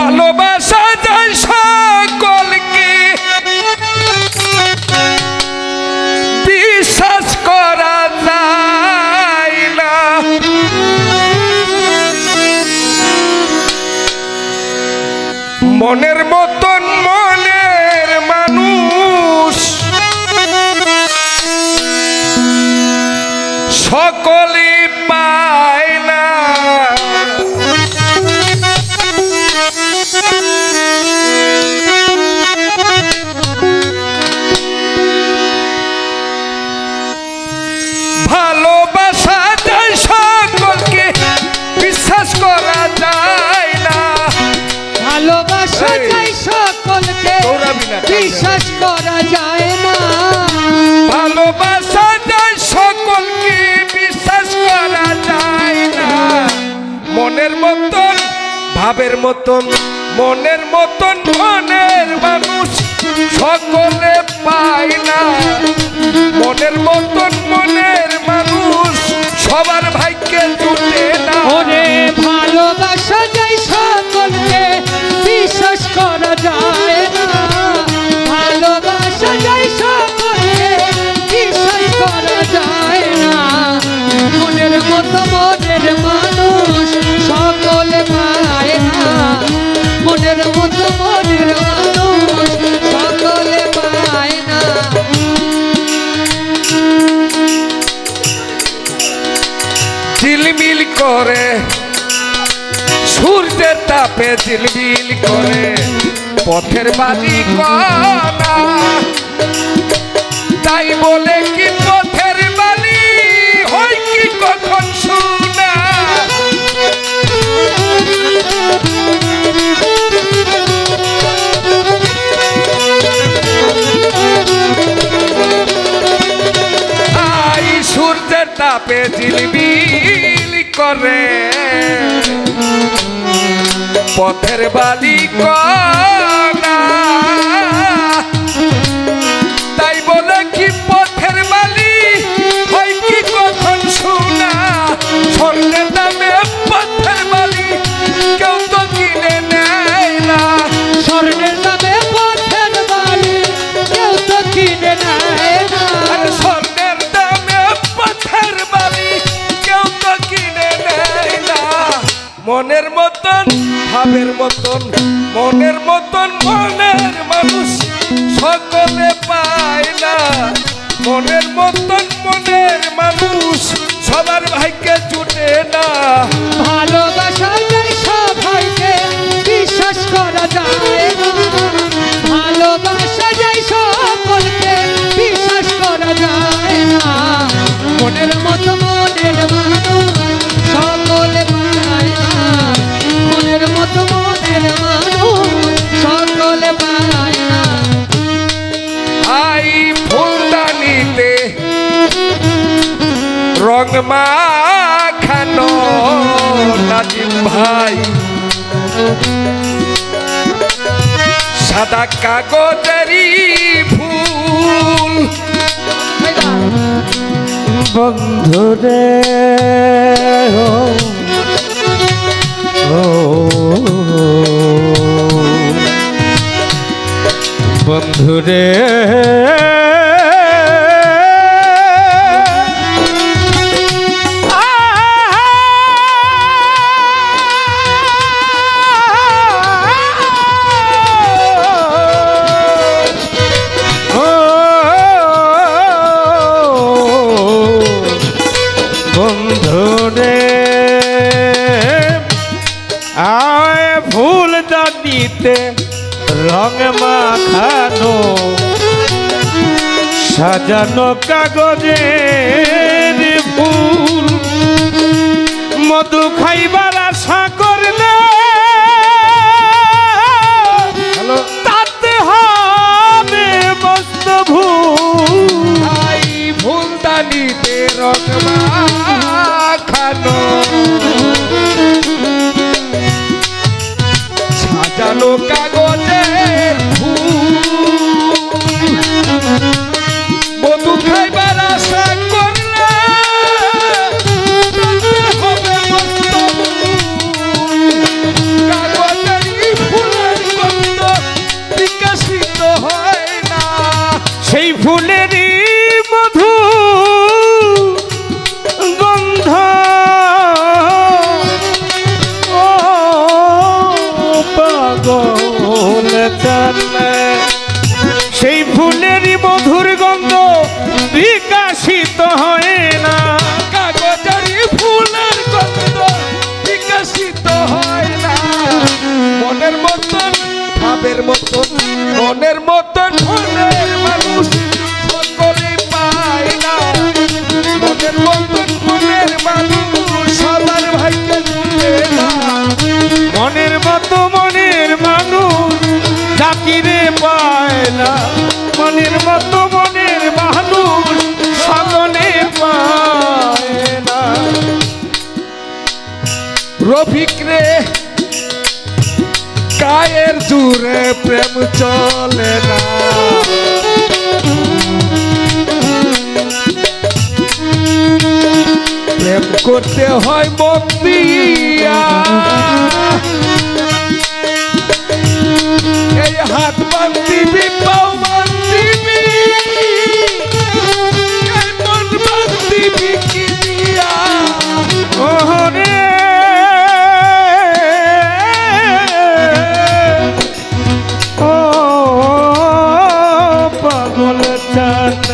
ভালোবাসা যায় সকলকে বিশ্বাস করা যায় না। মনের মতন মনের মানুষ সকলে পায় না। ভালোবাসা যায় সকলকে বিশ্বাস করা যায় না। ভালোবাসা যায় সকলকে বিশ্বাস করা যায় না। ভালোবাসা যায় সকলকে বিশ্বাস করা যায় না। মনের মতন ভাবের মতন মনের মতন মনের মানুষ সকলে পায় না। মনের মতন মনের মানুষ সবার ভাগ্যে জুটে না। ওরে ভালোবাসা যায় সকলকে বিশ্বাস করা যায় না। ভালোবাসা যায় সকলকে বিশ্বাস করা যায় না। মনের মতো মনের মানুষ সকলে পায় না। মনের মতো মনের মানুষ সকলে পায় না। ঝিলমিল করে সূর্যের তাপে ঝিলমিল করে পথের বাড়ি কণা। তাই বলে কি পথের বাড়ি হয় কি কখন শোনা। সূর্যের তাপে ঝিলমিল করে পথের বালি কণা। তাই বলে কি পথের বালি হয় কি কখন শোনা। স্বর্ণের দামে পথের বালি কেউ তো কিনে নেয় না। স্বর্ণের দামে পথের বালি কেউ তো কিনে নেয় না। স্বর্ণের দামে পথের বালি কেউ তো কিনে নেয় না। মনের মতন ভাবের মতন মনের মতন মনের মানুষ সকলে পায় না। মনের মতন মনের মানুষ সবার ভাগ্যে জুটে না। ভালোবাসা যায় সবাইকে বিশ্বাস করা যায় না। ভালোবাসা যায় সকলকে বিশ্বাস করা যায় না। মনের মতো মনের মানুষ সকলে পায় না। মনের মতো মনের মানুষ সকলে পায় না। আই ফুলদানিতে রং মাখানো নাজিম ভাই সাদা কাগজেরই ফুল। বন্ধুরে বন্ধুরে বন্ধুরে আয় ফুলদানিতে রং মাখানো সাজানো কাগজের ফুল। মধু খাইবার আশা করলে তাতে হবে মস্ত ভুল। আই ফুলদানিতে রং মাখানো সাজানো কাগজের ফুল। মধু খাইবার আশা করলে হবে মস্ত ভুল। ফুলেরই মধু গন্ধ ও পাগল চালে সেই ফুলেরই মধুর গন্ধ বিকাশিত হয় না কাগজেরই ফুলের গন্ধ বিকশিত হয় না মনের মতন ভাবের মতন মনের মতন মনের মানুষ সকলে পায় না মনের মতন মনের মানুষ সবার ভাগ্যে জুটে না মনের মতো মনের মানুষ জাকিরে পায় না মনের মতো মনের মানুষ সকলে পায় না রফিক রে কায়ের জুড়ে প্রেম চলে না প্রেম করতে হয় মন দিয়া এই হাত বান্ধিবি পাও বান্ধিবি এই মন বান্ধিবি কি দিয়া ওহরে ও পাগল চাঁদ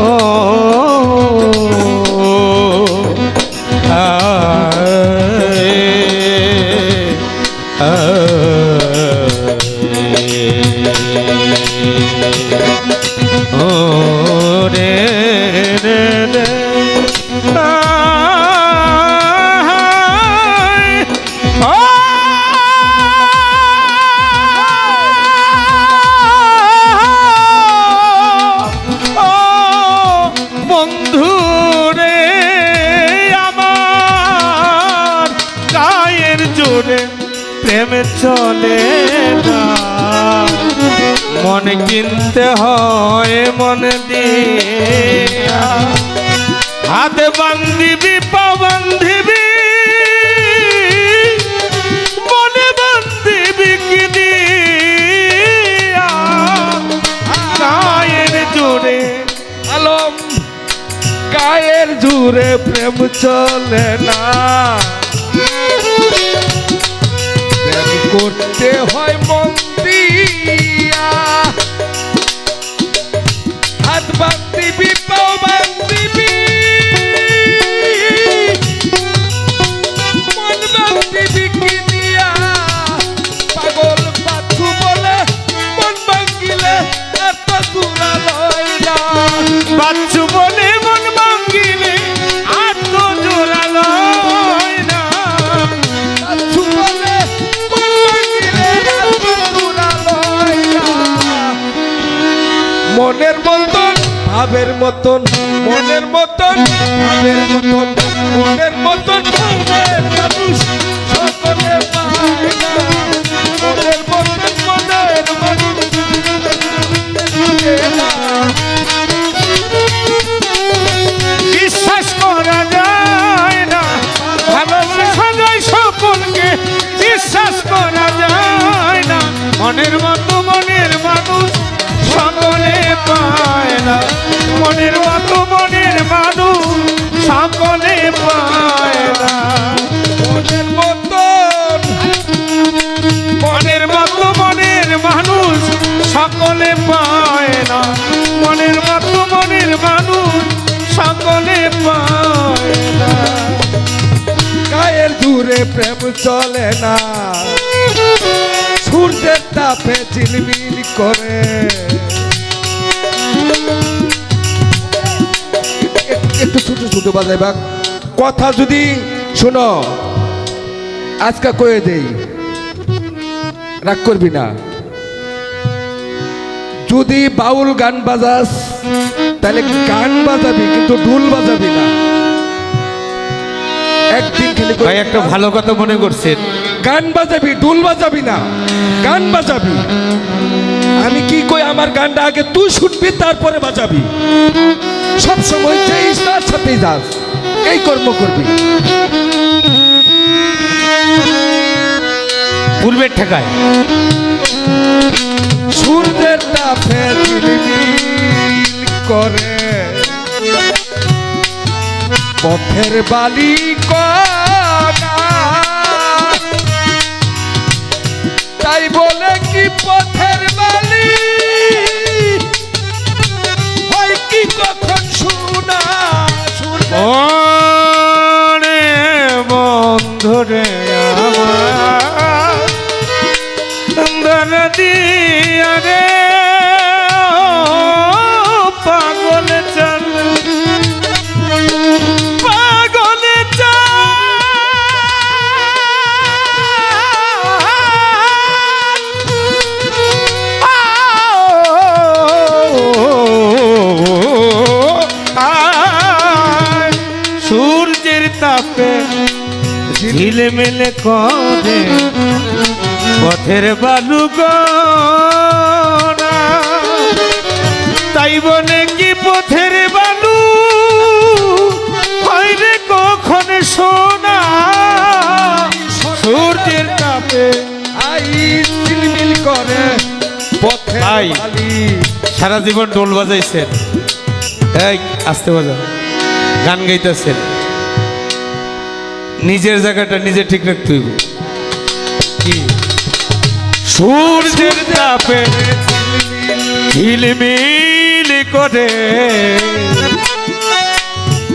ও ও রে রে রে বন্ধু রে আমার গায়ের জোরে প্রেম চলে না মন কিনতে হয় মন দিয়া হাত বান্ধিবি পা বান্ধিবি মনে বান্ধিবি কি দিয়া গায়ের জোরে আলম গায়ের জুড়ে প্রেম চলে না প্রেম করতে হয় মন দিয়া হাত বান্ধিবি পাও বান্ধিবি মন বান্ধিবি কি দিয়া পাগল পাথু বলে মন ভাঙ্গিলে এত দূরা লয় না বাচ্চু বলে মন ভাঙ্গিলে আর তো জোরালো না পাথু বলে মন ভাঙ্গিলে এত দূরা লয় না মনের মতন ভাবের মতন মনের মতন ভাবের মতন মনের মতন ভাবের মানুষ সকলে পায় না মনের মতন মনের মানুষ জুটে না। বিশ্বাস করা যায় না ভালোবাসা যায় সকলকে বিশ্বাস করা যায় না মনের মতো মনের মানুষ সকলে পায় না মনের মতো মনের মানুষ সকলে পায় না মনের মতন মনের মতো মনের মানুষ সকলে পায় না মনের মতো মনের মানুষ সকলে পায় না গায়ের দূরে প্রেম চলে না সূর্যের তাপে ঝিলমিল করে একটু ছোট ছোট বাজাইবা কথা যদি শোনো আজকে কয়ে দেই রাগ করবি না যদি বাউল গান বাজাস তাহলে গান বাজাবি কিন্তু ঢোল বাজাবি না একদিন খেলে ভাই একটা ভালো কথা মনে করছেন গান বাজাবি ঢোল বাজাবি না গান বাজাবি আমি কি কই আমার গানটা আগে তুই শুনবি তারপরে বাজাবি সব সময় যেই তার সাথেই যাস এই কর্ম করবি পূর্বের ঠেকায় সূর্যের তাপে ঝিলমিল পথের বালি কণা তাই বলে কি পথের বালি হয় কি কখন শোনা ও রে বন্ধুরে আমার দিয়া রে পাগল চল পাগল সূর্যের তাপে ঝিলমিল করে পথের বালু গোনা তাই বলে কি পথের বালু হয় রে কখন সোনা সূর্যের তাপে আই ঝিলমিল করে পথের ভাই। বালি সারা জীবন ঢোল বাজাইছেন এই আস্তে বাজাও গান গাইতেছেন নিজের জায়গাটা নিজে ঠিক রাখতে হইব কি সূর্যের তাপে ঝিলমিল করে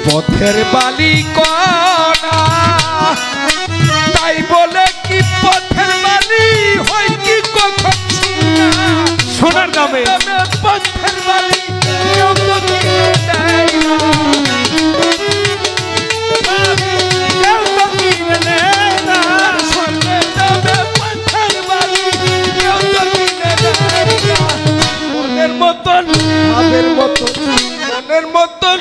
পথের বালি কণা তাই বলে কি পথের বালি হয় কি কখন শোনা সোনার দামে পথের বালি কেউ তো কিনে দেয় না। কেউ তো কিনে দেয় না। সোনার দামে পথের বালি কেউ তো কিনে দেয় না। মনের মতন ভাবের মতন মনের মতন